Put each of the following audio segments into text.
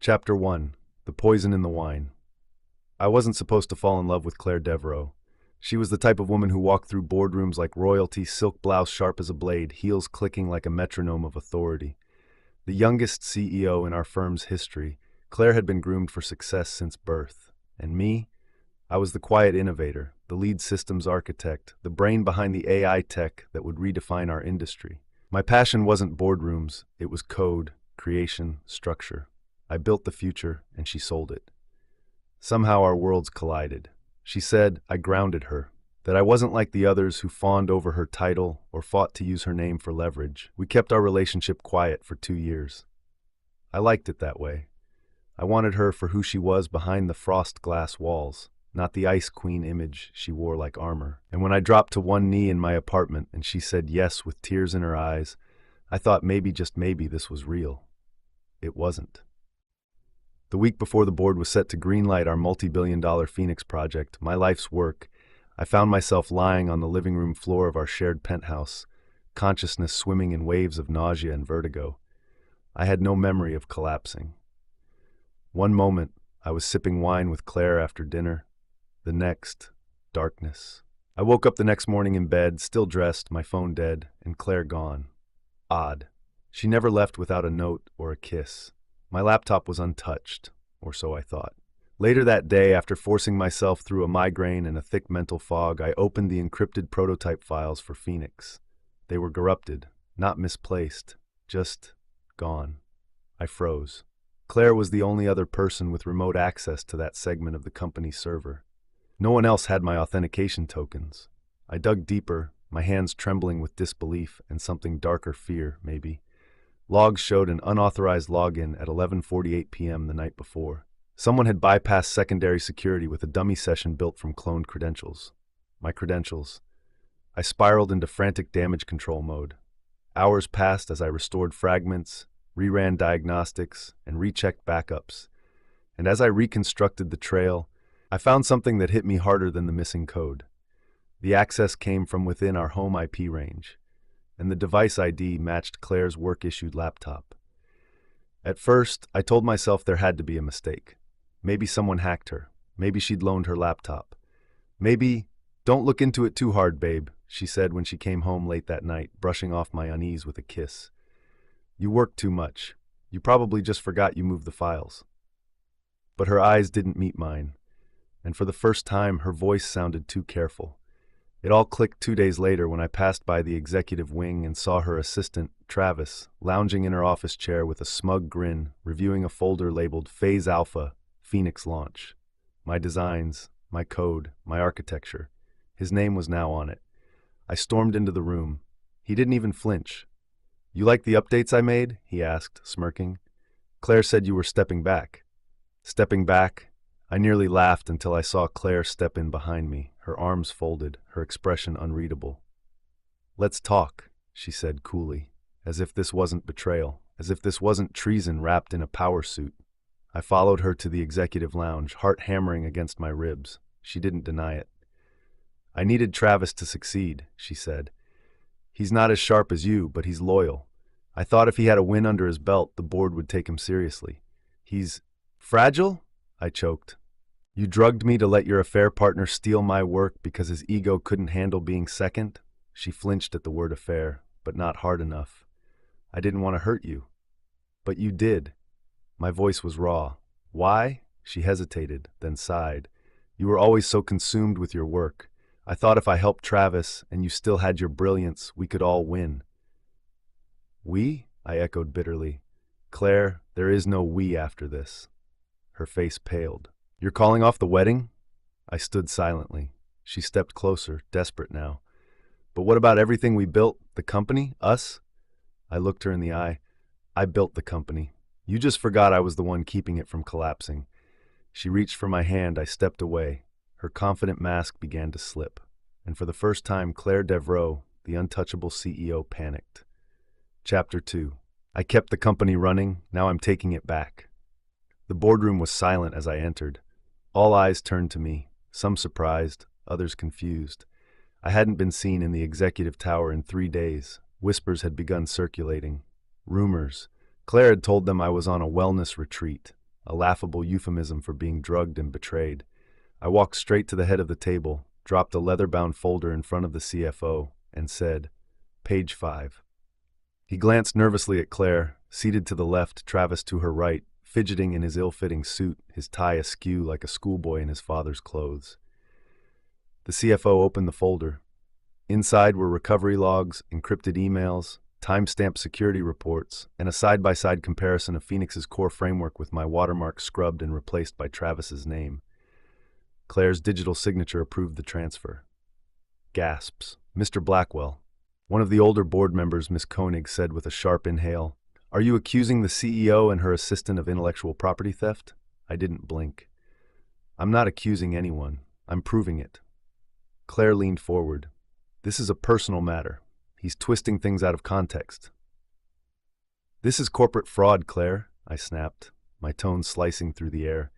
Chapter 1. The Poison in the Wine. I wasn't supposed to fall in love with Claire Devereaux. She was the type of woman who walked through boardrooms like royalty, silk blouse sharp as a blade, heels clicking like a metronome of authority. The youngest CEO in our firm's history, Claire had been groomed for success since birth. And me? I was the quiet innovator, the lead systems architect, the brain behind the AI tech that would redefine our industry. My passion wasn't boardrooms, it was code, creation, structure. I built the future, and she sold it. Somehow our worlds collided. She said I grounded her, that I wasn't like the others who fawned over her title or fought to use her name for leverage. We kept our relationship quiet for 2 years. I liked it that way. I wanted her for who she was behind the frost glass walls, not the ice queen image she wore like armor. And when I dropped to one knee in my apartment and she said yes with tears in her eyes, I thought maybe, just maybe, this was real. It wasn't. The week before the board was set to greenlight our multi-billion-dollar Phoenix project, my life's work, I found myself lying on the living room floor of our shared penthouse, consciousness swimming in waves of nausea and vertigo. I had no memory of collapsing. One moment, I was sipping wine with Claire after dinner. The next, darkness. I woke up the next morning in bed, still dressed, my phone dead, and Claire gone. Odd. She never left without a note or a kiss. My laptop was untouched, or so I thought. Later that day, after forcing myself through a migraine and a thick mental fog, I opened the encrypted prototype files for Phoenix. They were corrupted, not misplaced, just gone. I froze. Claire was the only other person with remote access to that segment of the company's server. No one else had my authentication tokens. I dug deeper, my hands trembling with disbelief and something darker, fear, maybe. Logs showed an unauthorized login at 11:48 p.m. the night before. Someone had bypassed secondary security with a dummy session built from cloned credentials. My credentials. I spiraled into frantic damage control mode. Hours passed as I restored fragments, reran diagnostics, and rechecked backups. And as I reconstructed the trail, I found something that hit me harder than the missing code. The access came from within our home IP range, and the device ID matched Claire's work-issued laptop. At first, I told myself there had to be a mistake. Maybe someone hacked her. Maybe she'd loaned her laptop. Maybe, "Don't look into it too hard, babe," she said when she came home late that night, brushing off my unease with a kiss. "You work too much. You probably just forgot you moved the files." But her eyes didn't meet mine, and for the first time, her voice sounded too careful. It all clicked 2 days later when I passed by the executive wing and saw her assistant, Travis, lounging in her office chair with a smug grin, reviewing a folder labeled Phase Alpha, Phoenix Launch. My designs, my code, my architecture. His name was now on it. I stormed into the room. He didn't even flinch. "You like the updates I made?" he asked, smirking. "Claire said you were stepping back." Stepping back? I nearly laughed until I saw Claire step in behind me, her arms folded, her expression unreadable. "Let's talk," she said coolly, as if this wasn't betrayal, as if this wasn't treason wrapped in a power suit. I followed her to the executive lounge, heart hammering against my ribs. She didn't deny it. "I needed Travis to succeed," she said. "He's not as sharp as you, but he's loyal. I thought if he had a win under his belt, the board would take him seriously. He's fragile?" I choked. "You drugged me to let your affair partner steal my work because his ego couldn't handle being second?" She flinched at the word affair, but not hard enough. "I didn't want to hurt you." "But you did." My voice was raw. "Why?" She hesitated, then sighed. "You were always so consumed with your work. I thought if I helped Travis, and you still had your brilliance, we could all win." "We?" I echoed bitterly. "Claire, there is no we after this." Her face paled. "You're calling off the wedding?" I stood silently. She stepped closer, desperate now. "But what about everything we built? The company? Us?" I looked her in the eye. "I built the company. You just forgot I was the one keeping it from collapsing." She reached for my hand. I stepped away. Her confident mask began to slip. And for the first time, Claire Devereaux, the untouchable CEO, panicked. Chapter 2. I kept the company running. Now I'm taking it back. The boardroom was silent as I entered. All eyes turned to me, some surprised, others confused. I hadn't been seen in the executive tower in 3 days. Whispers had begun circulating. Rumors. Claire had told them I was on a wellness retreat, a laughable euphemism for being drugged and betrayed. I walked straight to the head of the table, dropped a leather-bound folder in front of the CFO, and said, "Page 5. He glanced nervously at Claire, seated to the left, Travis to her right, fidgeting in his ill-fitting suit, his tie askew like a schoolboy in his father's clothes. The CFO opened the folder. Inside were recovery logs, encrypted emails, timestamp security reports, and a side-by-side comparison of Phoenix's core framework with my watermark scrubbed and replaced by Travis's name. Claire's digital signature approved the transfer. Gasps. "Mr. Blackwell." One of the older board members, Miss Koenig, said with a sharp inhale, "Are you accusing the CEO and her assistant of intellectual property theft?" I didn't blink. "I'm not accusing anyone. I'm proving it." Claire leaned forward. "This is a personal matter. He's twisting things out of context." "This is corporate fraud, Claire," I snapped, my tone slicing through the air.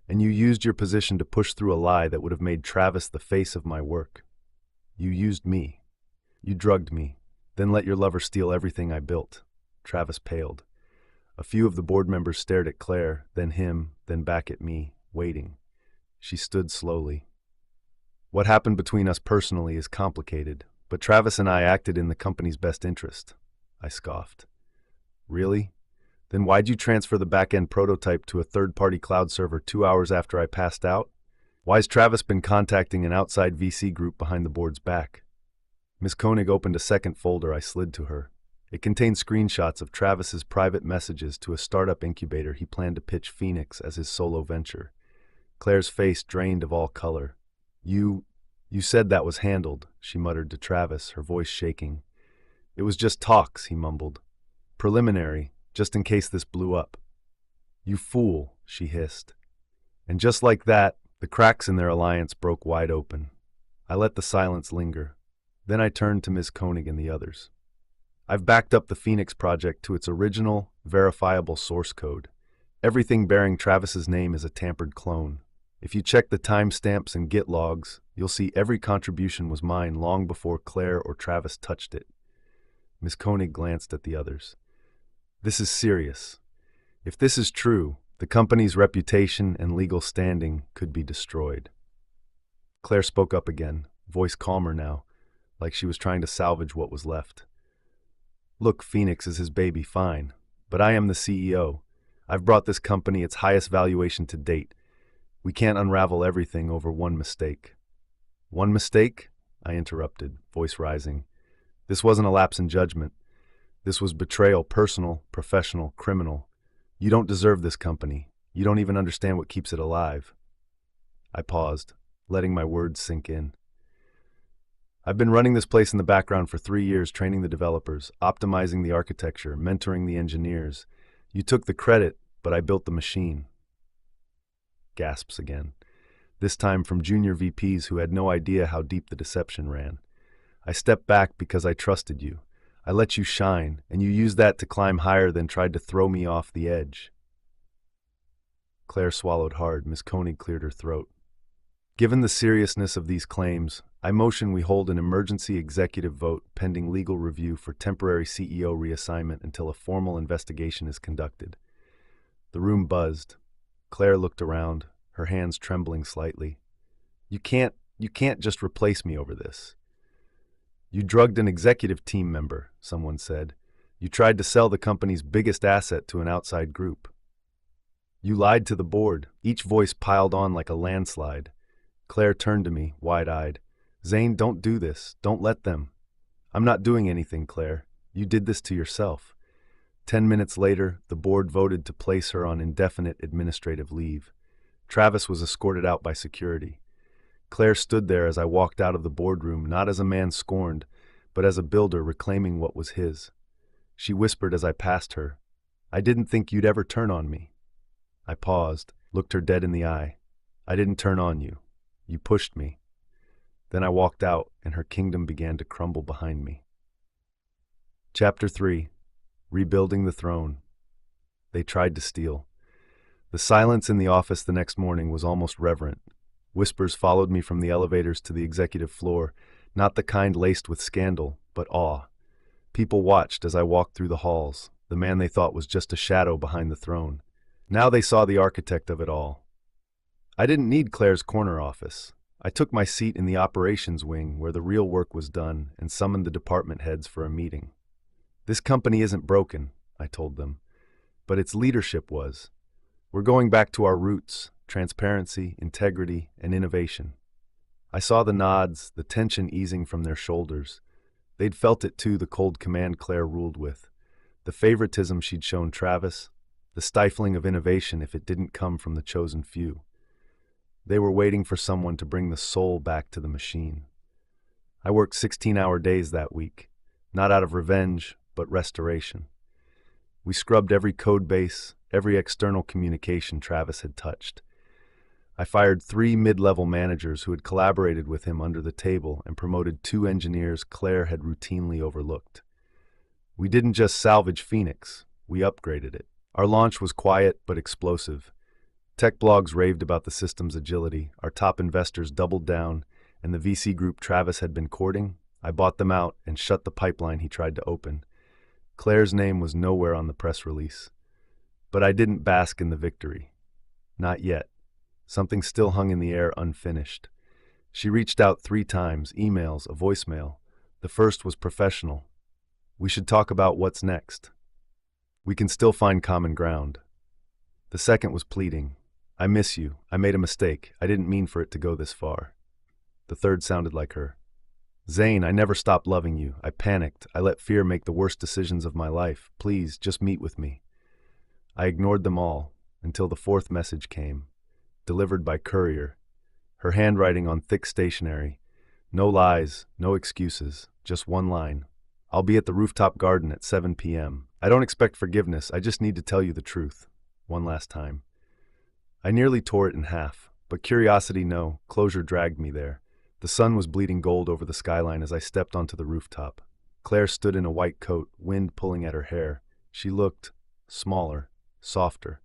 "And you used your position to push through a lie that would have made Travis the face of my work. You used me. You drugged me, then let your lover steal everything I built." Travis paled. A few of the board members stared at Claire, then him, then back at me, waiting. She stood slowly. "What happened between us personally is complicated, but Travis and I acted in the company's best interest," I scoffed. "Really? Then why'd you transfer the back-end prototype to a third-party cloud server 2 hours after I passed out? Why's Travis been contacting an outside VC group behind the board's back?" Miss Koenig opened a second folder I slid to her. It contained screenshots of Travis's private messages to a startup incubator he planned to pitch Phoenix as his solo venture. Claire's face drained of all color. You said that was handled," she muttered to Travis, her voice shaking. "It was just talks," he mumbled. "Preliminary, just in case this blew up." "You fool," she hissed. And just like that, the cracks in their alliance broke wide open. I let the silence linger. Then I turned to Ms. Koenig and the others. "I've backed up the Phoenix project to its original, verifiable source code. Everything bearing Travis's name is a tampered clone. If you check the timestamps and Git logs, you'll see every contribution was mine long before Claire or Travis touched it." Ms. Koenig glanced at the others. "This is serious. If this is true, the company's reputation and legal standing could be destroyed." Claire spoke up again, voice calmer now, like she was trying to salvage what was left. "Look, Phoenix is his baby, fine, but I am the CEO. I've brought this company its highest valuation to date. We can't unravel everything over one mistake." "One mistake?" I interrupted, voice rising. "This wasn't a lapse in judgment. This was betrayal, personal, professional, criminal. You don't deserve this company. You don't even understand what keeps it alive." I paused, letting my words sink in. "I've been running this place in the background for 3 years, training the developers, optimizing the architecture, mentoring the engineers. You took the credit, but I built the machine." Gasps again, this time from junior VPs who had no idea how deep the deception ran. "I stepped back because I trusted you. I let you shine, and you used that to climb higher, then tried to throw me off the edge." Claire swallowed hard. Miss Koenig cleared her throat. "Given the seriousness of these claims, I motion we hold an emergency executive vote pending legal review for temporary CEO reassignment until a formal investigation is conducted." The room buzzed. Claire looked around, her hands trembling slightly. You can't just replace me over this." "You drugged an executive team member," someone said. "You tried to sell the company's biggest asset to an outside group. You lied to the board." Each voice piled on like a landslide. Claire turned to me, wide-eyed. "Zane, don't do this. Don't let them." "I'm not doing anything, Claire. You did this to yourself." 10 minutes later, the board voted to place her on indefinite administrative leave. Travis was escorted out by security. Claire stood there as I walked out of the boardroom, not as a man scorned, but as a builder reclaiming what was his. She whispered as I passed her, "I didn't think you'd ever turn on me." I paused, looked her dead in the eye. "I didn't turn on you. You pushed me." Then I walked out, and her kingdom began to crumble behind me. Chapter 3. Rebuilding the Throne. They tried to steal. The silence in the office the next morning was almost reverent. Whispers followed me from the elevators to the executive floor, not the kind laced with scandal, but awe. People watched as I walked through the halls, the man they thought was just a shadow behind the throne. Now they saw the architect of it all. I didn't need Claire's corner office. I took my seat in the operations wing where the real work was done and summoned the department heads for a meeting. This company isn't broken, I told them, but its leadership was. We're going back to our roots: transparency, integrity, and innovation. I saw the nods, the tension easing from their shoulders. They'd felt it too, the cold command Claire ruled with, the favoritism she'd shown Travis, the stifling of innovation if it didn't come from the chosen few. They were waiting for someone to bring the soul back to the machine. I worked 16-hour days that week, not out of revenge, but restoration. We scrubbed every code base, every external communication Travis had touched. I fired 3 mid-level managers who had collaborated with him under the table and promoted 2 engineers Claire had routinely overlooked. We didn't just salvage Phoenix, we upgraded it. Our launch was quiet but explosive. Tech blogs raved about the system's agility, our top investors doubled down, and the VC group Travis had been courting, I bought them out and shut the pipeline he tried to open. Claire's name was nowhere on the press release. But I didn't bask in the victory. Not yet. Something still hung in the air unfinished. She reached out 3 times, emails, a voicemail. The first was professional. We should talk about what's next. We can still find common ground. The second was pleading. I miss you. I made a mistake. I didn't mean for it to go this far. The third sounded like her. Zane, I never stopped loving you. I panicked. I let fear make the worst decisions of my life. Please, just meet with me. I ignored them all until the 4th message came, delivered by courier, her handwriting on thick stationery. No lies, no excuses, just one line. I'll be at the rooftop garden at 7 p.m. I don't expect forgiveness, I just need to tell you the truth. One last time. I nearly tore it in half, but curiosity, no, closure dragged me there. The sun was bleeding gold over the skyline as I stepped onto the rooftop. Claire stood in a white coat, wind pulling at her hair. She looked smaller, softer.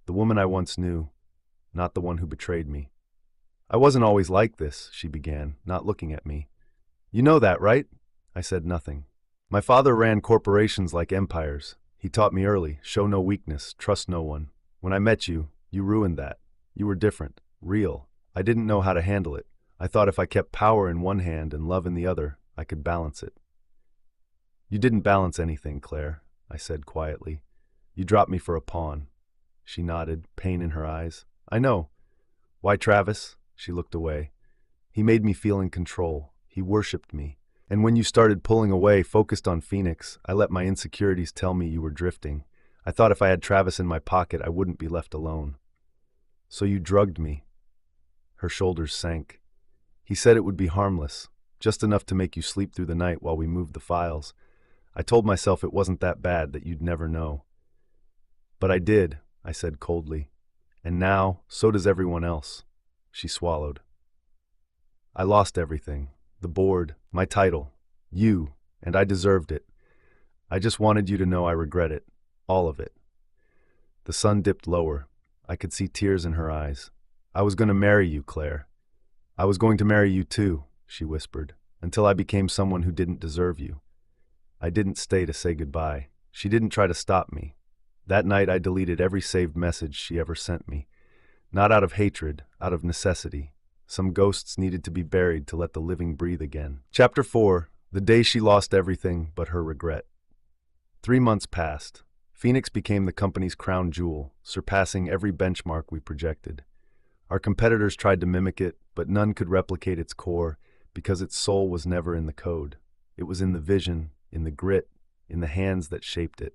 The woman I once knew, not the one who betrayed me. I wasn't always like this, she began, not looking at me. You know that, right? I said nothing. My father ran corporations like empires. He taught me early, show no weakness, trust no one. When I met you, you ruined that. You were different, real. I didn't know how to handle it. I thought if I kept power in one hand and love in the other, I could balance it. You didn't balance anything, Claire, I said quietly. You dropped me for a pawn. She nodded, pain in her eyes. I know. Why, Travis? She looked away. He made me feel in control. He worshipped me. And when you started pulling away, focused on Phoenix, I let my insecurities tell me you were drifting. I thought if I had Travis in my pocket, I wouldn't be left alone. So you drugged me. Her shoulders sank. He said it would be harmless, just enough to make you sleep through the night while we moved the files. I told myself it wasn't that bad, that you'd never know. But I did, I said coldly. And now, so does everyone else. She swallowed. I lost everything. The board, my title, you, and I deserved it. I just wanted you to know I regret it. All of it. The sun dipped lower. I could see tears in her eyes. I was going to marry you, Claire. I was going to marry you too, she whispered, until I became someone who didn't deserve you. I didn't stay to say goodbye. She didn't try to stop me. That night I deleted every saved message she ever sent me. Not out of hatred, out of necessity. Some ghosts needed to be buried to let the living breathe again. Chapter 4. The day she lost everything but her regret. 3 months passed. Phoenix became the company's crown jewel, surpassing every benchmark we projected. Our competitors tried to mimic it, but none could replicate its core because its soul was never in the code. It was in the vision, in the grit, in the hands that shaped it.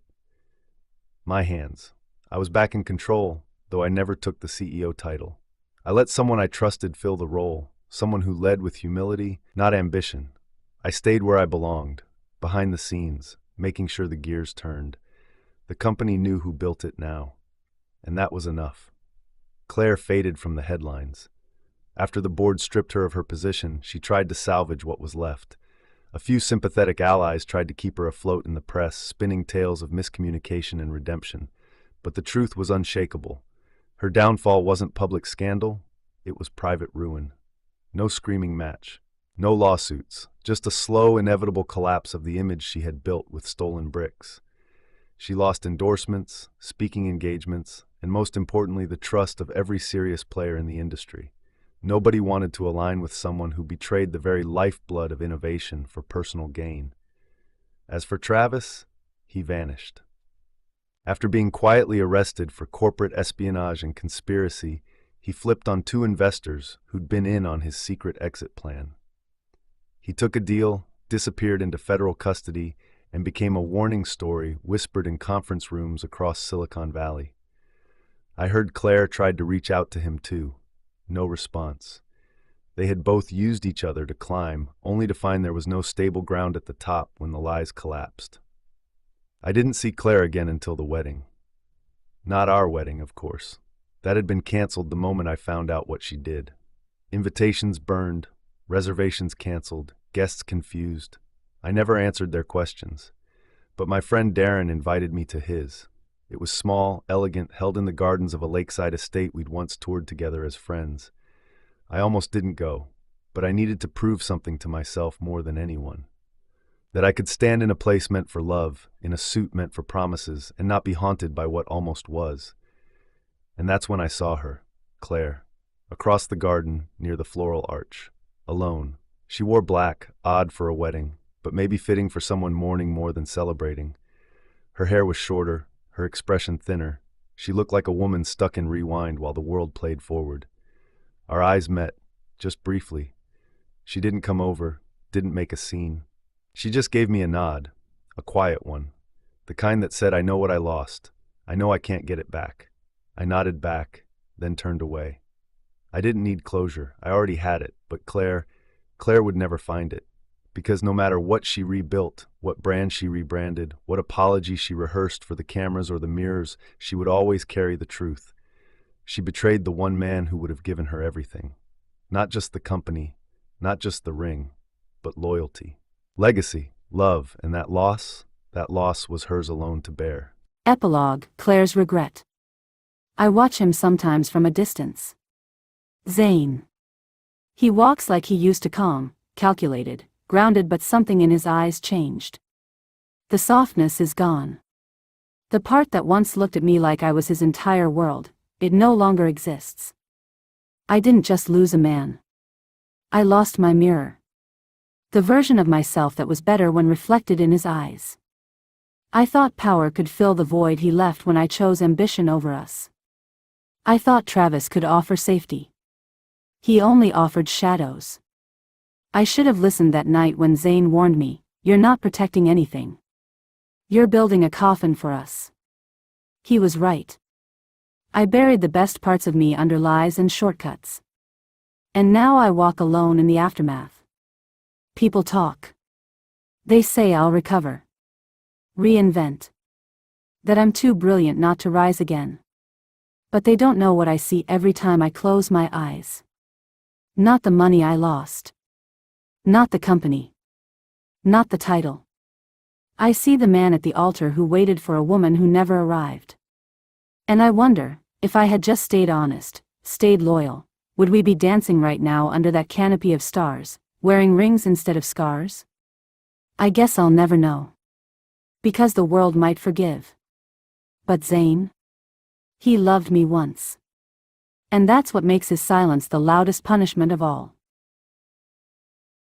My hands. I was back in control, though I never took the CEO title. I let someone I trusted fill the role, someone who led with humility, not ambition. I stayed where I belonged, behind the scenes, making sure the gears turned. The company knew who built it now, and that was enough. Claire faded from the headlines. After the board stripped her of her position, she tried to salvage what was left. A few sympathetic allies tried to keep her afloat in the press, spinning tales of miscommunication and redemption. But the truth was unshakable. Her downfall wasn't public scandal, it was private ruin. No screaming match, no lawsuits, just a slow, inevitable collapse of the image she had built with stolen bricks. She lost endorsements, speaking engagements, and most importantly, the trust of every serious player in the industry. Nobody wanted to align with someone who betrayed the very lifeblood of innovation for personal gain. As for Travis, he vanished. After being quietly arrested for corporate espionage and conspiracy, he flipped on two investors who'd been in on his secret exit plan. He took a deal, disappeared into federal custody, and became a warning story whispered in conference rooms across Silicon Valley. I heard Claire tried to reach out to him too. No response. They had both used each other to climb, only to find there was no stable ground at the top when the lies collapsed. I didn't see Claire again until the wedding. Not our wedding, of course. That had been canceled the moment I found out what she did. Invitations burned, reservations canceled, guests confused. I never answered their questions. But my friend Darren invited me to his. It was small, elegant, held in the gardens of a lakeside estate we'd once toured together as friends. I almost didn't go, but I needed to prove something to myself more than anyone. That I could stand in a place meant for love, in a suit meant for promises, and not be haunted by what almost was. And that's when I saw her, Claire, across the garden near the floral arch, alone. She wore black, odd for a wedding, but maybe fitting for someone mourning more than celebrating. Her hair was shorter, her expression thinner. She looked like a woman stuck in rewind while the world played forward. Our eyes met, just briefly. She didn't come over, didn't make a scene. She just gave me a nod, a quiet one, the kind that said, I know what I lost. I know I can't get it back. I nodded back, then turned away. I didn't need closure. I already had it, but Claire would never find it. Because no matter what she rebuilt, what brand she rebranded, what apology she rehearsed for the cameras or the mirrors, she would always carry the truth. She betrayed the one man who would have given her everything. Not just the company, not just the ring, but loyalty. Legacy, love, and that loss was hers alone to bear. Epilogue, Claire's regret. I watch him sometimes from a distance. Zane. He walks like he used to, calm, calculated, grounded, but something in his eyes changed. The softness is gone. The part that once looked at me like I was his entire world, it no longer exists. I didn't just lose a man. I lost my mirror. The version of myself that was better when reflected in his eyes. I thought power could fill the void he left when I chose ambition over us. I thought Travis could offer safety. He only offered shadows. I should have listened that night when Zane warned me, "You're not protecting anything. You're building a coffin for us." He was right. I buried the best parts of me under lies and shortcuts. And now I walk alone in the aftermath. People talk. They say I'll recover. Reinvent. That I'm too brilliant not to rise again. But they don't know what I see every time I close my eyes. Not the money I lost. Not the company. Not the title. I see the man at the altar who waited for a woman who never arrived. And I wonder, if I had just stayed honest, stayed loyal, would we be dancing right now under that canopy of stars, wearing rings instead of scars? I guess I'll never know. Because the world might forgive. But Zane? He loved me once. And that's what makes his silence the loudest punishment of all.